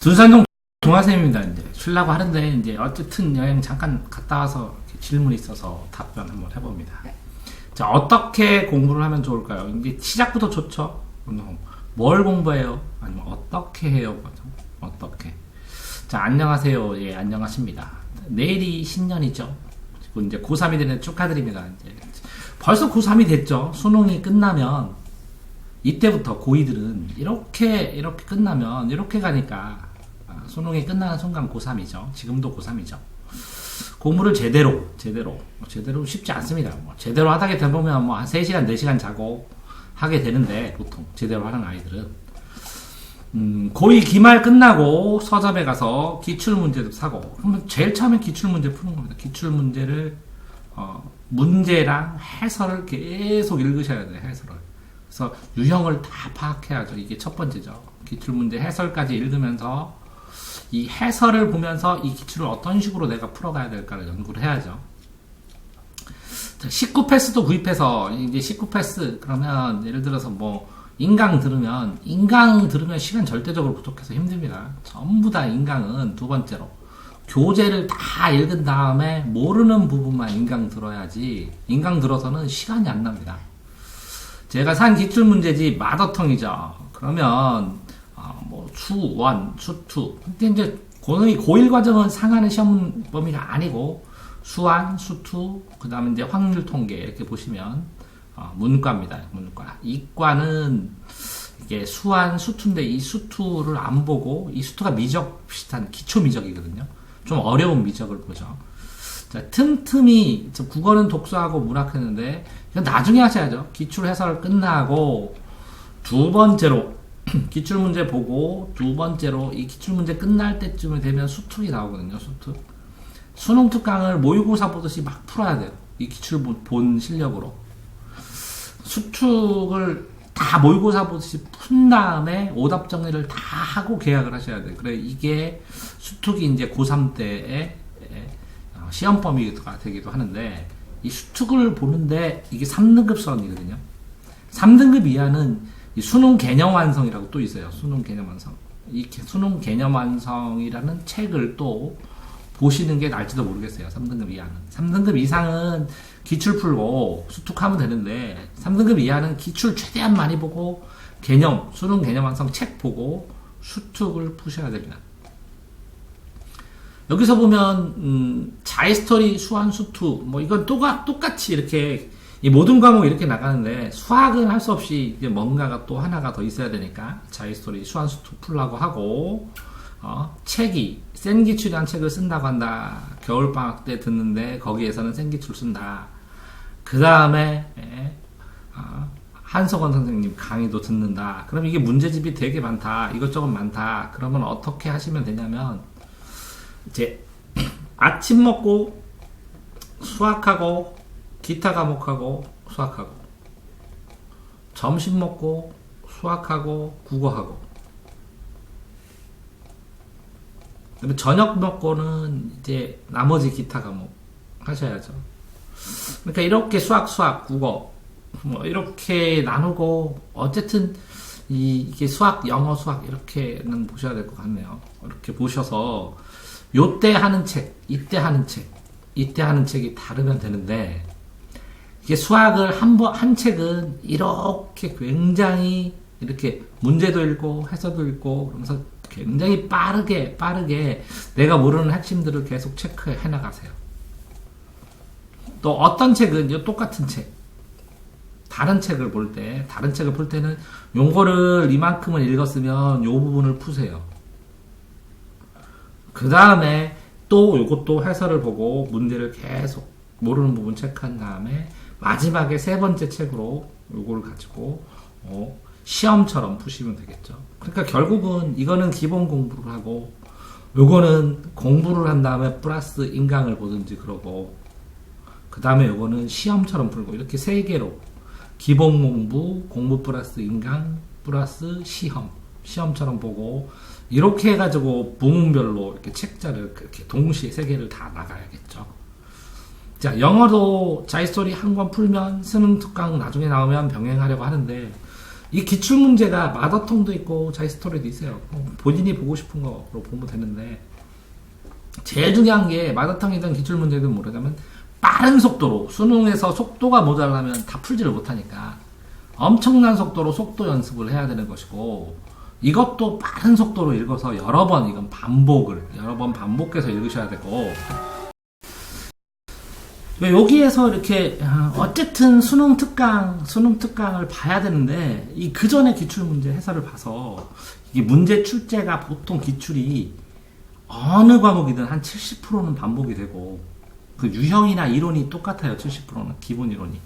준산동 동화쌤입니다. 이제 쉬려고 하는데 이제 어쨌든 여행 잠깐 갔다 와서 질문이 있어서 답변 한번 해봅니다. 자, 어떻게 공부를 하면 좋을까요? 이제 시작부터 좋죠. 뭘 공부해요? 아니면 어떻게 해요? 어떻게? 자, 안녕하세요. 예, 안녕하십니다. 내일이 신년이죠. 그리고 이제 고3이 되는 축하드립니다. 이제 벌써 고3이 됐죠. 수능이 끝나면 이때부터 고2들은 이렇게 끝나면 이렇게 가니까 수능이 끝나는 순간 고3이죠. 지금도 고3이죠. 공부를 제대로 쉽지 않습니다. 제대로 하게 되면 한 3시간, 4시간 자고 하게 되는데, 보통 제대로 하는 아이들은 고2 기말 끝나고 서점에 가서 기출문제도 사고, 그러면 제일 처음에 기출문제 푸는 겁니다. 기출문제를 문제랑 해설을 계속 읽으셔야 돼요. 해설을. 그래서 유형을 다 파악해야죠. 이게 첫 번째죠. 기출문제 해설까지 읽으면서 이 해설을 보면서 이 기출을 어떤 식으로 내가 풀어가야 될까를 연구를 해야죠. 19패스도 구입해서, 이제 19패스, 그러면 예를 들어서 인강 들으면 시간 절대적으로 부족해서 힘듭니다. 전부 다 인강은 두 번째로. 교재를 다 읽은 다음에 모르는 부분만 인강 들어야지, 인강 들어서는 시간이 안 납니다. 제가 산 기출문제집 마더텅이죠. 그러면 수 1, 수 2. 근데 이제 고1 과정은 상하는 시험 범위가 아니고 수1, 수2, 그 다음에 이제 확률 통계 이렇게 보시면 문과입니다. 문과. 이과는 이게 수1, 수2인데 이 수2를 안 보고, 이 수2가 미적 비슷한 기초 미적이거든요. 좀 어려운 미적을 보죠. 자, 틈틈이 국어는 독서하고 문학했는데 이건 나중에 하셔야죠. 기출 해설 끝나고 두 번째로 기출문제 보고, 두 번째로 이 기출문제 끝날 때쯤에 되면 수특이 나오거든요. 수특. 수능 특강을 모의고사 보듯이 막 풀어야 돼요. 이 기출 본 실력으로. 수특을 다 모의고사 보듯이 푼 다음에 오답 정리를 다 하고 계약을 하셔야 돼요. 그래, 이게 수특이 이제 고3 때의 시험 범위가 되기도 하는데, 이 수특을 보는데 이게 3등급 수험이거든요. 3등급 이하는 이 수능 개념 완성이라고 또 있어요. 수능 개념 완성. 이 수능 개념 완성이라는 책을 또 보시는 게 나을지도 모르겠어요. 3등급 이하는. 3등급 이상은 기출 풀고 수특하면 되는데, 3등급 이하는 기출 최대한 많이 보고 수능 개념 완성 책 보고 수특을 푸셔야 됩니다. 여기서 보면 자이스토리, 수한, 수투, 이건 똑같이 이렇게 이 모든 과목이 이렇게 나가는데, 수학은 할 수 없이 이제 뭔가가 또 하나가 더 있어야 되니까 자이스토리, 수한, 수투 풀라고 하고, 책이 센 기출이란 책을 쓴다고 한다. 겨울방학 때 듣는데 거기에서는 센 기출 쓴다. 그 다음에 한석원 선생님 강의도 듣는다. 그럼 이게 문제집이 되게 많다. 이것저것 많다. 그러면 어떻게 하시면 되냐면, 이제 아침 먹고 수학하고 기타 과목하고 수학하고, 점심 먹고 수학하고 국어하고, 그다음에 저녁 먹고는 이제 나머지 기타 과목 하셔야죠. 그러니까 이렇게 수학, 국어 이렇게 나누고, 어쨌든 이게 수학, 영어, 수학 이렇게는 보셔야 될 것 같네요. 이렇게 보셔서 요때 하는 책, 이때 하는 책, 이때 하는 책이 다르면 되는데, 이게 수학을 한 책은 이렇게 굉장히 이렇게 문제도 읽고 해설도 읽고 그러면서 굉장히 빠르게 내가 모르는 핵심들을 계속 체크해 나가세요. 또 어떤 책은 똑같은 책, 다른 책을 풀 때는 요거를 이만큼을 읽었으면 요 부분을 푸세요. 그 다음에 또 요것도 해설을 보고 문제를 계속 모르는 부분 체크한 다음에 마지막에 세 번째 책으로 요거를 가지고 시험처럼 푸시면 되겠죠. 그러니까 결국은 이거는 기본 공부를 하고, 요거는 공부를 한 다음에 플러스 인강을 보든지 그러고, 그 다음에 요거는 시험처럼 풀고, 이렇게 세 개로 기본 공부 플러스 인강 플러스 시험처럼 보고, 이렇게 해가지고 부문별로 이렇게 책자를 이렇게 동시에 세 개를 다 나가야겠죠. 자, 영어도 자이스토리 한 권 풀면 수능 특강 나중에 나오면 병행하려고 하는데, 이 기출문제가 마더텅도 있고 자이스토리도 있어요. 본인이 보고 싶은 거로 보면 되는데, 제일 중요한 게 마더텅이든 기출문제든 뭐냐면 빠른 속도로, 수능에서 속도가 모자라면 다 풀지를 못하니까 엄청난 속도로 속도 연습을 해야 되는 것이고, 이것도 빠른 속도로 읽어서 여러 번, 이건 여러 번 반복해서 읽으셔야 되고, 여기에서 이렇게 어쨌든 수능 특강을 봐야 되는데, 이 그 전에 기출문제 해설을 봐서 이게 문제 출제가 보통 기출이 어느 과목이든 한 70%는 반복이 되고, 그 유형이나 이론이 똑같아요. 70%는 기본 이론이.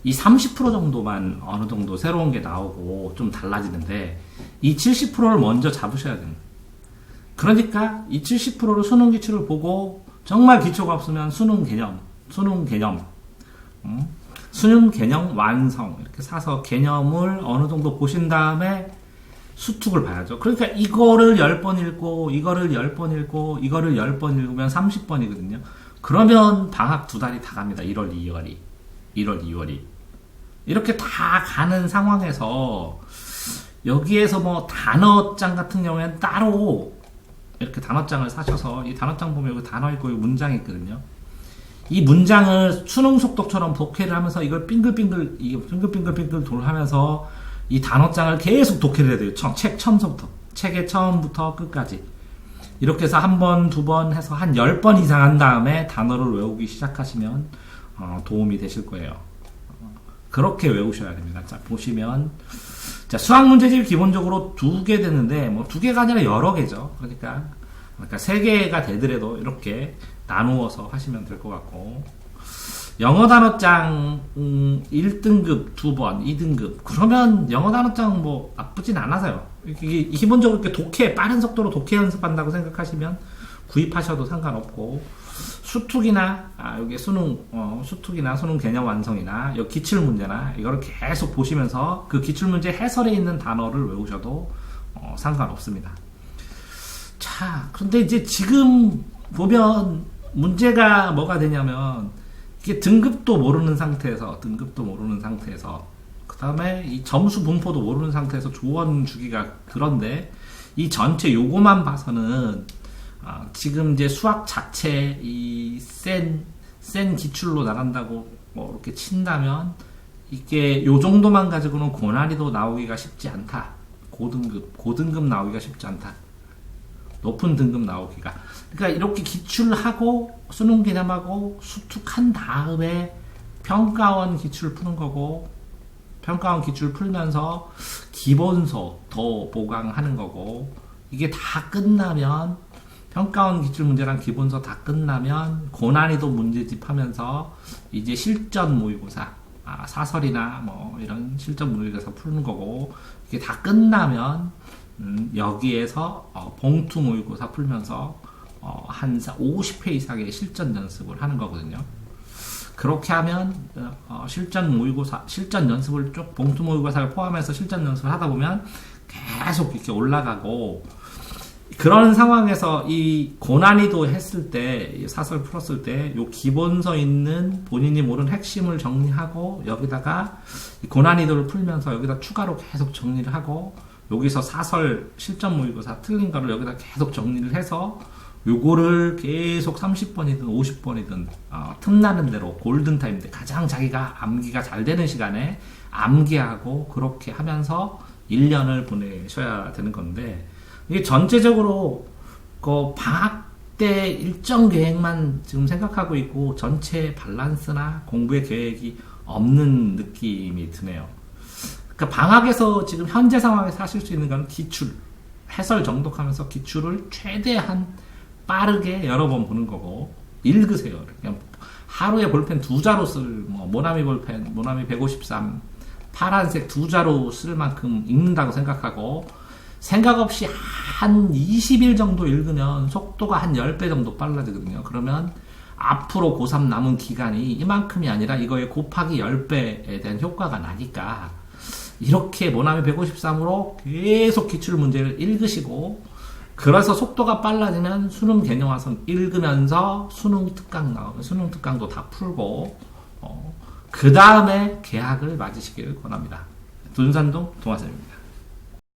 이 30% 정도만 어느 정도 새로운 게 나오고 좀 달라지는데, 이 70%를 먼저 잡으셔야 됩니다. 그러니까 이 70%를 수능 기출을 보고 정말 기초가 없으면 수능 개념 완성 이렇게 사서 개념을 어느 정도 보신 다음에 수특을 봐야죠. 그러니까 이거를 10번 읽고 이거를 10번 읽고 이거를 10번 읽으면 30번이거든요. 그러면 방학 2달이 다 갑니다. 1월 2월이 이렇게 다 가는 상황에서, 여기에서 뭐 단어장 같은 경우에는 따로 이렇게 단어장을 사셔서, 이 단어장 보면 여기 단어 있고 여기 문장이 있거든요. 이 문장을 수능 속독처럼 독해를 하면서 이걸 빙글빙글 돌하면서 이 단어장을 계속 독해를 해야 돼요. 책 처음부터, 책의 처음부터 끝까지. 이렇게 해서 한 번, 두 번 해서 한 10번 이상 한 다음에 단어를 외우기 시작하시면 도움이 되실 거예요. 그렇게 외우셔야 됩니다. 자, 보시면, 자, 수학 문제집 기본적으로 2개 되는데, 뭐 2개가 아니라 여러 개죠. 그러니까 3개가 되더라도 이렇게 나누어서 하시면 될 것 같고, 영어 단어장 1등급 2번, 2등급. 그러면 영어 단어장 뭐 나쁘진 않아서요. 이게 기본적으로 이렇게 빠른 속도로 독해 연습한다고 생각하시면 구입하셔도 상관없고, 수특이나 여기 수특이나 수능 개념 완성이나 여기 기출 문제나 이거를 계속 보시면서 그 기출 문제 해설에 있는 단어를 외우셔도 상관없습니다. 자, 그런데 이제 지금 보면 문제가 뭐가 되냐면, 이게 등급도 모르는 상태에서 그 다음에 이 점수 분포도 모르는 상태에서 조언 주기가, 그런데 이 전체 요거만 봐서는 지금 이제 수학 자체 이 센 기출로 나간다고 뭐 이렇게 친다면, 이게 요 정도만 가지고는 고난이도 나오기가 쉽지 않다. 고등급 나오기가 쉽지 않다. 높은 등급 나오기가. 그러니까 이렇게 기출하고 수능 개념하고 수특한 다음에 평가원 기출 푸는 거고, 평가원 기출 풀면서 기본서 더 보강하는 거고, 이게 다 끝나면, 평가원 기출 문제랑 기본서 다 끝나면 고난이도 문제집 하면서 이제 실전 모의고사, 사설이나 뭐 이런 실전 모의고사 푸는 거고, 이게 다 끝나면 여기에서 봉투 모의고사 풀면서 한 50회 이상의 실전 연습을 하는 거거든요. 그렇게 하면 실전 연습을 쭉 봉투 모의고사를 포함해서 실전 연습을 하다 보면 계속 이렇게 올라가고, 그런 상황에서 이 고난이도 했을 때, 사설 풀었을 때, 요 기본서 있는 본인이 모르는 핵심을 정리하고, 여기다가 고난이도를 풀면서 여기다 추가로 계속 정리를 하고, 여기서 사설 실전 모의고사 틀린 거를 여기다 계속 정리를 해서, 요거를 계속 30번이든 50번이든 틈나는 대로 골든타임 때 가장 자기가 암기가 잘 되는 시간에 암기하고, 그렇게 하면서 1년을 보내셔야 되는 건데, 이게 전체적으로 그 방학 때 일정 계획만 지금 생각하고 있고 전체 밸런스나 공부의 계획이 없는 느낌이 드네요. 그러니까 방학에서 지금 현재 상황에서 하실 수 있는 건 기출, 해설 정독하면서 기출을 최대한 빠르게 여러 번 보는 거고, 읽으세요. 그냥 하루에 볼펜 2자로 모나미 볼펜, 모나미 153 파란색 2자로 쓸 만큼 읽는다고 생각하고, 생각 없이 한 20일 정도 읽으면 속도가 한 10배 정도 빨라지거든요. 그러면 앞으로 고3 남은 기간이 이만큼이 아니라 이거에 곱하기 10배에 대한 효과가 나니까, 이렇게 모나미 153으로 계속 기출 문제를 읽으시고, 그래서 속도가 빨라지면 수능 개념 완성 읽으면서 수능 특강 나오면 수능 특강도 다 풀고, 그 다음에 개학을 맞으시길 권합니다. 둔산동 동화쌤입니다.